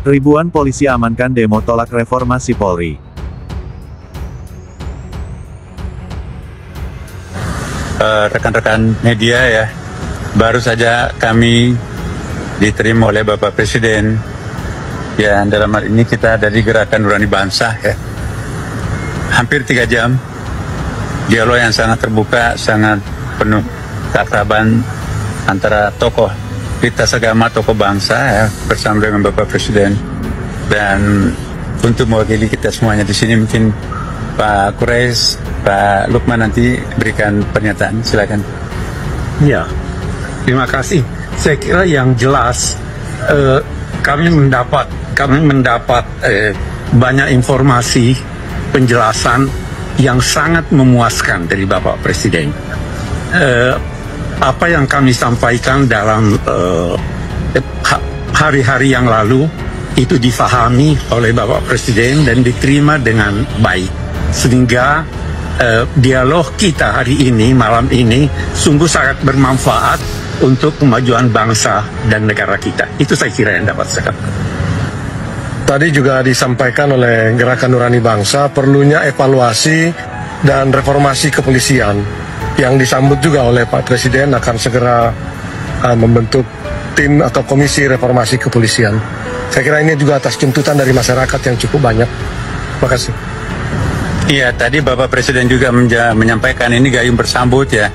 Ribuan polisi amankan demo tolak reformasi Polri. Rekan-rekan media ya, baru saja kami diterima oleh Bapak Presiden. Ya, dalam hal ini kita dari Gerakan Nurani Bangsa ya. Hampir 3 jam dialog yang sangat terbuka, sangat penuh keakraban antara tokoh lintas agama, tokoh bangsa ya, bersama dengan Bapak Presiden. Dan untuk mewakili kita semuanya di sini mungkin Pak Quraisy, Pak Lukman nanti berikan pernyataan, silakan. Ya, terima kasih. Saya kira yang jelas kami mendapat banyak informasi, penjelasan yang sangat memuaskan dari Bapak Presiden. Apa yang kami sampaikan dalam hari-hari yang lalu itu difahami oleh Bapak Presiden dan diterima dengan baik, sehingga dialog kita hari ini, malam ini, sungguh sangat bermanfaat untuk kemajuan bangsa dan negara kita. Itu saya kira yang dapat saya katakan. Tadi juga disampaikan oleh Gerakan Nurani Bangsa perlunya evaluasi dan reformasi kepolisian, yang disambut juga oleh Pak Presiden akan segera membentuk tim atau komisi reformasi kepolisian. Saya kira ini juga atas tuntutan dari masyarakat yang cukup banyak. Terima kasih. Iya, tadi Bapak Presiden juga menyampaikan ini gayung bersambut ya.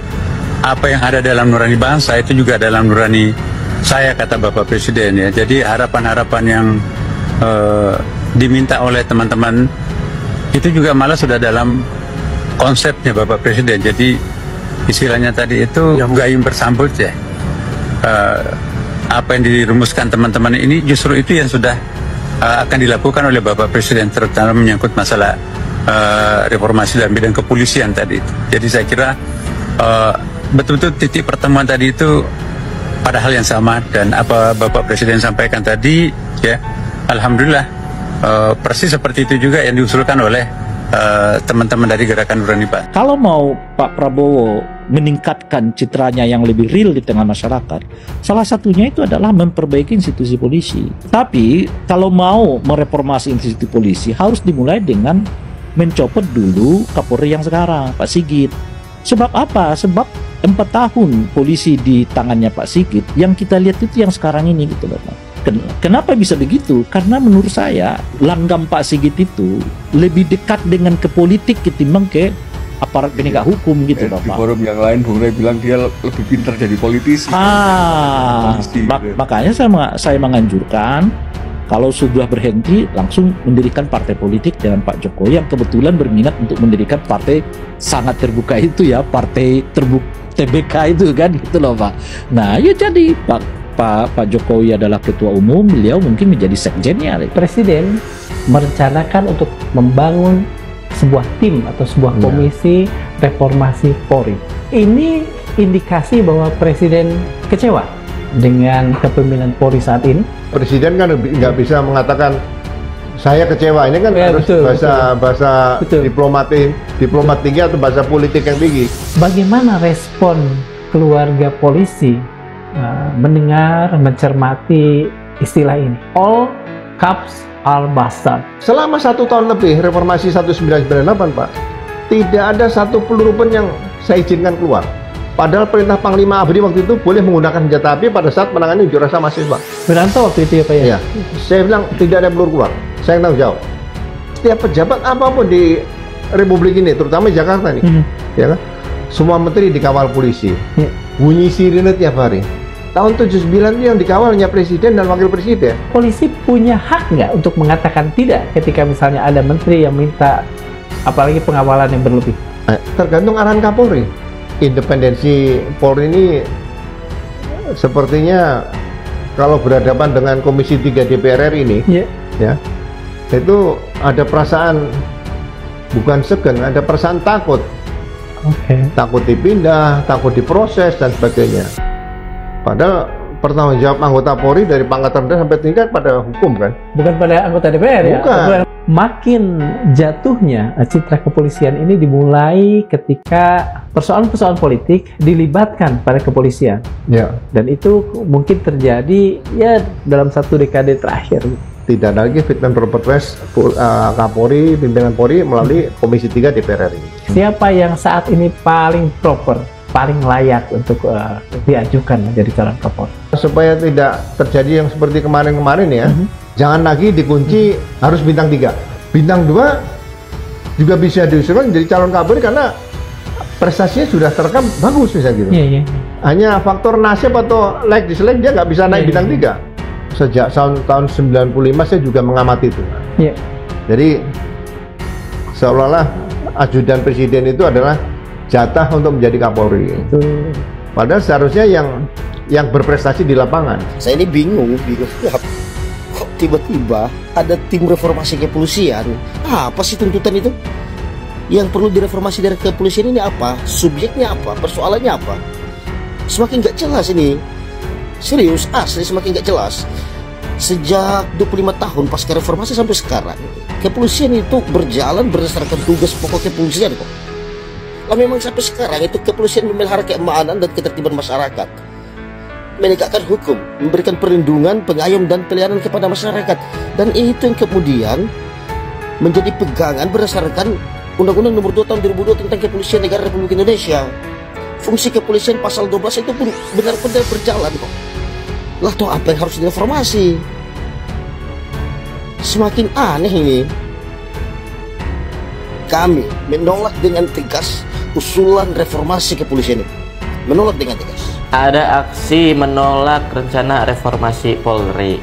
Apa yang ada dalam nurani bangsa itu juga dalam nurani saya, kata Bapak Presiden ya. Jadi harapan-harapan yang diminta oleh teman-teman itu juga malah sudah dalam konsepnya Bapak Presiden. Jadi istilahnya tadi itu gayung bersambut ya. Apa yang dirumuskan teman-teman ini justru itu yang sudah akan dilakukan oleh Bapak Presiden, terutama menyangkut masalah reformasi dalam bidang kepolisian tadi itu. Jadi saya kira betul-betul titik pertemuan tadi itu pada hal yang sama, dan apa Bapak Presiden sampaikan tadi ya, alhamdulillah persis seperti itu juga yang diusulkan oleh teman-teman dari Gerakan Nurani Bangsa. Kalau mau Pak Prabowo meningkatkan citranya yang lebih real di tengah masyarakat, salah satunya itu adalah memperbaiki institusi polisi. Tapi kalau mau mereformasi institusi polisi harus dimulai dengan mencopot dulu Kapolri yang sekarang, Pak Sigit. Sebab apa? Sebab 4 tahun polisi di tangannya Pak Sigit, yang kita lihat itu yang sekarang ini gitu loh Pak. Kenapa bisa begitu? Karena menurut saya langgam Pak Sigit itu lebih dekat dengan ke politik ketimbang ke aparat penegak hukum gitu loh Pak. Di forum yang lain Bung Rey bilang dia lebih pintar jadi politisi. Makanya saya menganjurkan kalau sudah berhenti langsung mendirikan partai politik dengan Pak Jokowi yang kebetulan berminat untuk mendirikan partai sangat terbuka itu ya, partai terbuka TBK itu kan gitu loh Pak. Nah ya jadi Pak Jokowi adalah ketua umum, beliau mungkin menjadi sekjennya. Presiden merencanakan untuk membangun sebuah tim atau sebuah komisi reformasi Polri. Ini indikasi bahwa Presiden kecewa dengan kepemimpinan Polri saat ini. Presiden kan nggak bisa mengatakan saya kecewa, ini kan harus bahasa diplomat tinggi atau bahasa politik yang tinggi. Bagaimana respon keluarga polisi mendengar, mencermati istilah ini? All cops are bastard. Selama 1 tahun lebih reformasi 1998 Pak, tidak ada satu peluru pun yang saya izinkan keluar. Padahal perintah Panglima ABRI waktu itu boleh menggunakan senjata api pada saat menangani unjuk rasa mahasiswa. Wiranto waktu itu ya Pak ya? Iya. Saya bilang tidak ada peluru keluar. Saya yang tanggung jawab. Setiap pejabat apapun di Republik ini, terutama di Jakarta nih, ya kan, semua menteri dikawal polisi. Bunyi sirine tiap hari. Tahun 79 itu yang dikawal hanya presiden dan wakil presiden. Polisi punya hak nggak untuk mengatakan tidak ketika misalnya ada menteri yang minta, apalagi pengawalan yang berlebih? Tergantung arahan Kapolri. Independensi Polri ini sepertinya kalau berhadapan dengan Komisi 3 DPR RI ini, ya, itu ada perasaan bukan segan, ada perasaan takut. Takut dipindah, takut diproses dan sebagainya. Padahal pertanggung jawab anggota Polri dari pangkat rendah sampai tingkat pada hukum kan? Bukan pada anggota DPR ya? Bukan. Makin jatuhnya citra kepolisian ini dimulai ketika persoalan-persoalan politik dilibatkan pada kepolisian. Ya. Dan itu mungkin terjadi ya dalam 1 dekade terakhir. tidak ada lagi fit and proper test Kapolri, pimpinan Polri melalui Komisi 3 DPR RI. Siapa yang saat ini paling proper, paling layak untuk diajukan menjadi calon Kapolri? Supaya tidak terjadi yang seperti kemarin-kemarin ya, jangan lagi dikunci harus bintang 3. Bintang 2 juga bisa diusulkan menjadi calon Kapolri karena prestasinya sudah terekam bagus bisa gitu. Iya. Hanya faktor nasib atau like dislike dia nggak bisa naik bintang 3. Sejak tahun 95 saya juga mengamati itu. Iya. Jadi seolah-olah ajudan presiden itu adalah jatah untuk menjadi Kapolri. Padahal seharusnya yang berprestasi di lapangan. Saya ini bingung. Kok tiba-tiba ada tim reformasi kepolisian? Apa sih tuntutan itu? Yang perlu direformasi dari kepolisian ini apa? Subjeknya apa? Persoalannya apa? Semakin nggak jelas ini. Serius, asli semakin nggak jelas. Sejak 25 tahun pasca reformasi sampai sekarang, kepolisian itu berjalan berdasarkan tugas pokok kepolisian kok. Lah memang sampai sekarang itu kepolisian memelihara keamanan dan ketertiban masyarakat, menegakkan hukum, memberikan perlindungan, pengayom dan pelayanan kepada masyarakat. Dan itu yang kemudian menjadi pegangan berdasarkan Undang-Undang Nomor 2 Tahun 2002 tentang Kepolisian Negara Republik Indonesia. Fungsi kepolisian pasal 12 itu pun benar-benar berjalan kok. Lah toh apa yang harus direformasi? Semakin aneh ini. Kami menolak dengan tegas usulan reformasi kepolisian itu. Menolak dengan tegas. Ada aksi menolak rencana reformasi Polri.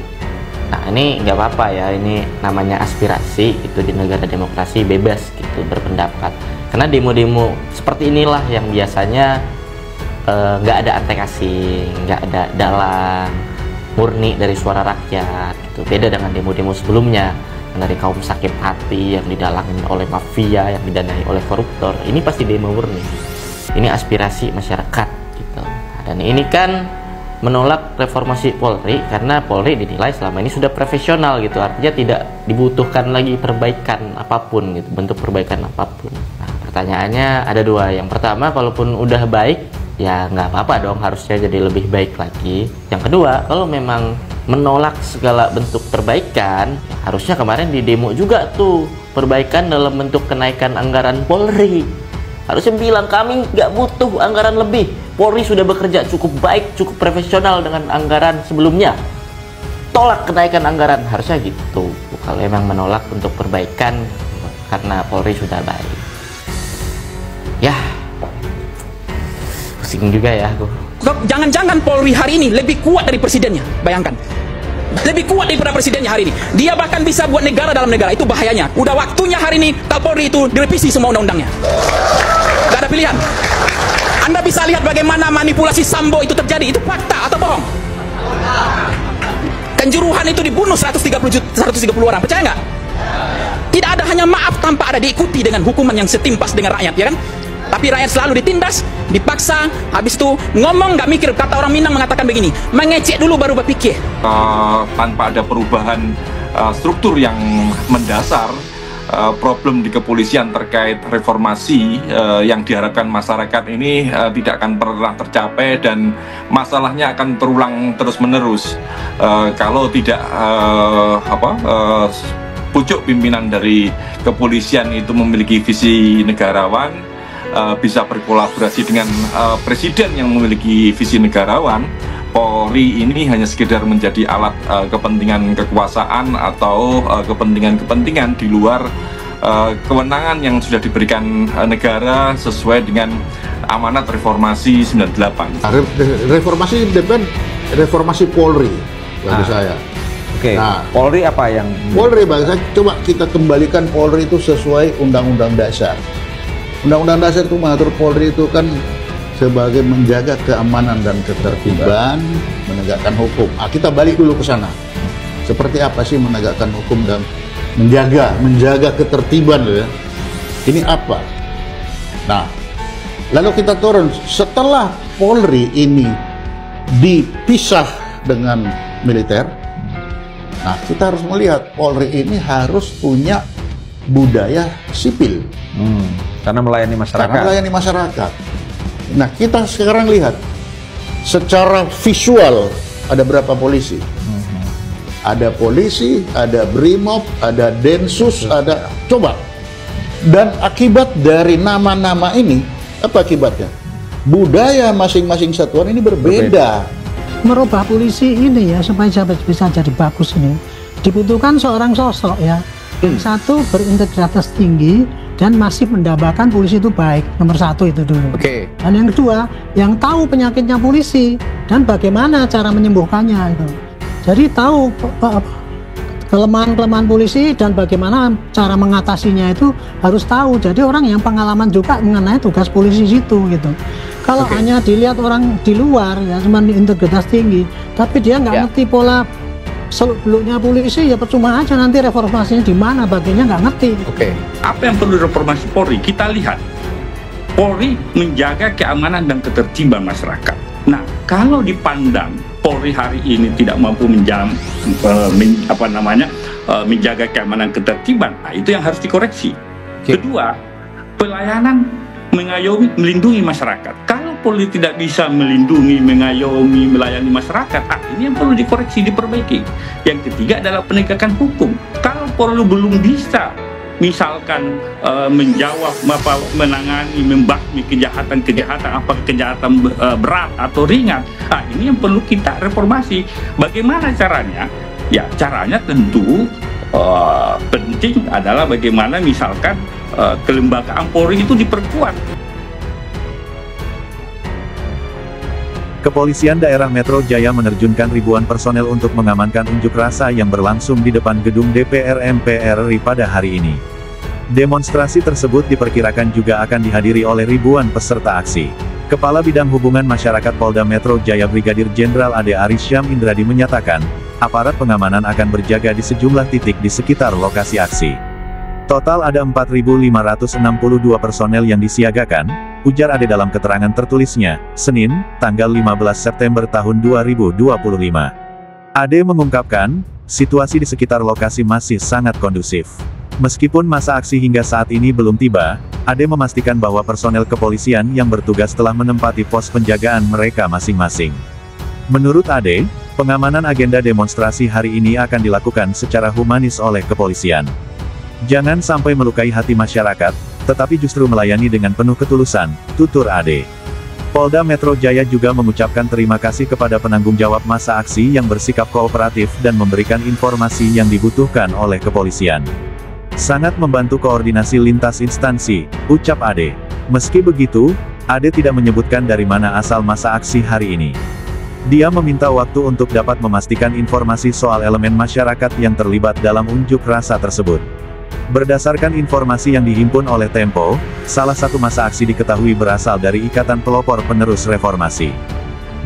Nah ini nggak apa-apa ya, ini namanya aspirasi, itu di negara demokrasi bebas gitu berpendapat. Karena demo-demo seperti inilah yang biasanya nggak ada antek asing, nggak ada dalang, murni dari suara rakyat gitu. Beda dengan demo-demo sebelumnya yang dari kaum sakit hati yang didalangin oleh mafia, yang didanai oleh koruptor. Ini pasti demo murni, ini aspirasi masyarakat gitu. Dan ini kan menolak reformasi Polri karena Polri dinilai selama ini sudah profesional gitu, artinya tidak dibutuhkan lagi perbaikan apapun gitu, bentuk perbaikan apapun. Nah, pertanyaannya ada dua. Yang pertama, kalaupun udah baik ya nggak apa-apa dong, harusnya jadi lebih baik lagi. Yang kedua, kalau memang menolak segala bentuk perbaikan, harusnya kemarin di demo juga tuh perbaikan dalam bentuk kenaikan anggaran Polri. Harusnya bilang kami nggak butuh anggaran lebih, Polri sudah bekerja cukup baik, cukup profesional dengan anggaran sebelumnya. Tolak kenaikan anggaran, harusnya gitu. Kalau memang menolak untuk perbaikan karena Polri sudah baik. Ya, pusing juga ya aku. Jangan-jangan Polri hari ini lebih kuat dari presidennya, bayangkan. Lebih kuat daripada presidennya hari ini. Dia bahkan bisa buat negara dalam negara, itu bahayanya. Udah waktunya hari ini Kapolri itu direvisi semua undang-undangnya. Gak ada pilihan. Anda bisa lihat bagaimana manipulasi Sambo itu terjadi. Itu fakta atau bohong? Kanjuruhan itu dibunuh 130 orang, percaya nggak? Tidak ada hanya maaf tanpa ada diikuti dengan hukuman yang setimpas dengan rakyat, ya kan? Tapi rakyat selalu ditindas, dipaksa, habis itu ngomong nggak mikir. Kata orang Minang mengatakan begini, mengecek dulu baru berpikir. Tanpa ada perubahan struktur yang mendasar, problem di kepolisian terkait reformasi yang diharapkan masyarakat ini tidak akan pernah tercapai dan masalahnya akan terulang terus-menerus kalau tidak pucuk pimpinan dari kepolisian itu memiliki visi negarawan, bisa berkolaborasi dengan presiden yang memiliki visi negarawan. Polri ini hanya sekedar menjadi alat kepentingan kekuasaan atau kepentingan-kepentingan di luar kewenangan yang sudah diberikan negara sesuai dengan amanat reformasi 98. Reformasi depan reformasi Polri bagi saya. Oke. Nah, Polri apa yang Polri bangsa, coba kita kembalikan Polri itu sesuai Undang-Undang Dasar. Undang-Undang Dasar itu mengatur Polri itu kan sebagai menjaga keamanan dan ketertiban, menegakkan hukum. Kita balik dulu ke sana. Seperti apa sih menegakkan hukum dan menjaga ketertiban ya? Ini apa? Nah, lalu kita turun setelah Polri ini dipisah dengan militer. Nah, kita harus melihat Polri ini harus punya budaya sipil. Karena melayani masyarakat. Nah, kita sekarang lihat secara visual ada berapa polisi? ada polisi, ada BRIMOB, ada Densus, ada coba. Dan akibat dari nama-nama ini, apa akibatnya? Budaya masing-masing satuan ini berbeda. Merubah polisi ini ya supaya bisa jadi bagus ini dibutuhkan seorang sosok ya. Satu, berintegritas tinggi dan masih mendambakan polisi itu baik. Nomor satu itu dulu. Dan yang kedua, yang tahu penyakitnya polisi dan bagaimana cara menyembuhkannya itu. Jadi tahu kelemahan-kelemahan polisi dan bagaimana cara mengatasinya itu harus tahu. Jadi orang yang pengalaman juga mengenai tugas polisi situ gitu. Kalau hanya dilihat orang di luar ya cuma integritas tinggi, tapi dia nggak ngerti pola seluk-beluknya polisi, ya percuma aja nanti reformasinya di mana bagiannya nggak ngerti. Apa yang perlu reformasi Polri? Kita lihat Polri menjaga keamanan dan ketertiban masyarakat. Nah, kalau dipandang Polri hari ini tidak mampu menjaga keamanan ketertiban, nah itu yang harus dikoreksi. Kedua, pelayanan mengayomi, melindungi masyarakat. Kalau Polri tidak bisa melindungi, mengayomi, melayani masyarakat, ini yang perlu dikoreksi, diperbaiki. Yang ketiga adalah penegakan hukum. Kalau Polri belum bisa, misalkan menjawab, menangani, membasmi kejahatan-kejahatan, apakah kejahatan berat atau ringan, ini yang perlu kita reformasi. Bagaimana caranya? Ya, caranya tentu penting adalah bagaimana misalkan kelembagaan Polri itu diperkuat. Kepolisian Daerah Metro Jaya menerjunkan ribuan personel untuk mengamankan unjuk rasa yang berlangsung di depan gedung DPR MPR RI pada hari ini. Demonstrasi tersebut diperkirakan juga akan dihadiri oleh ribuan peserta aksi. Kepala Bidang Hubungan Masyarakat Polda Metro Jaya Brigadir Jenderal Ade Arisyam Indradi menyatakan, aparat pengamanan akan berjaga di sejumlah titik di sekitar lokasi aksi. Total ada 4.562 personel yang disiagakan, ujar Ade dalam keterangan tertulisnya, Senin, tanggal 15 September tahun 2025. Ade mengungkapkan, situasi di sekitar lokasi masih sangat kondusif. Meskipun masa aksi hingga saat ini belum tiba, Ade memastikan bahwa personel kepolisian yang bertugas telah menempati pos penjagaan mereka masing-masing. Menurut Ade, pengamanan agenda demonstrasi hari ini akan dilakukan secara humanis oleh kepolisian. Jangan sampai melukai hati masyarakat, tetapi justru melayani dengan penuh ketulusan, tutur Ade. Polda Metro Jaya juga mengucapkan terima kasih kepada penanggung jawab masa aksi yang bersikap kooperatif dan memberikan informasi yang dibutuhkan oleh kepolisian. Sangat membantu koordinasi lintas instansi, ucap Ade. Meski begitu, Ade tidak menyebutkan dari mana asal masa aksi hari ini. Dia meminta waktu untuk dapat memastikan informasi soal elemen masyarakat yang terlibat dalam unjuk rasa tersebut. Berdasarkan informasi yang dihimpun oleh Tempo, salah satu masa aksi diketahui berasal dari Ikatan Pelopor Penerus Reformasi.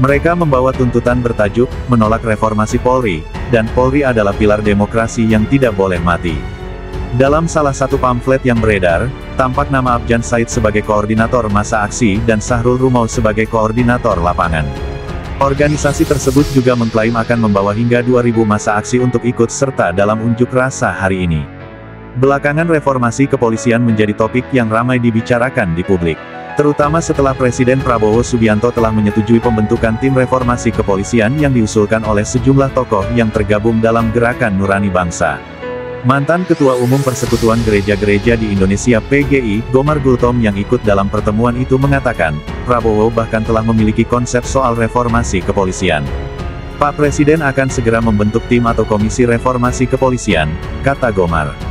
Mereka membawa tuntutan bertajuk, menolak reformasi Polri, dan Polri adalah pilar demokrasi yang tidak boleh mati. Dalam salah satu pamflet yang beredar, tampak nama Abjan Said sebagai koordinator masa aksi dan Sahrul Rumau sebagai koordinator lapangan. Organisasi tersebut juga mengklaim akan membawa hingga 2.000 masa aksi untuk ikut serta dalam unjuk rasa hari ini. Belakangan reformasi kepolisian menjadi topik yang ramai dibicarakan di publik. Terutama setelah Presiden Prabowo Subianto telah menyetujui pembentukan tim reformasi kepolisian yang diusulkan oleh sejumlah tokoh yang tergabung dalam Gerakan Nurani Bangsa. Mantan Ketua Umum Persekutuan Gereja-Gereja di Indonesia PGI, Gomar Gultom yang ikut dalam pertemuan itu mengatakan, Prabowo bahkan telah memiliki konsep soal reformasi kepolisian. Pak Presiden akan segera membentuk tim atau komisi reformasi kepolisian, kata Gomar. **********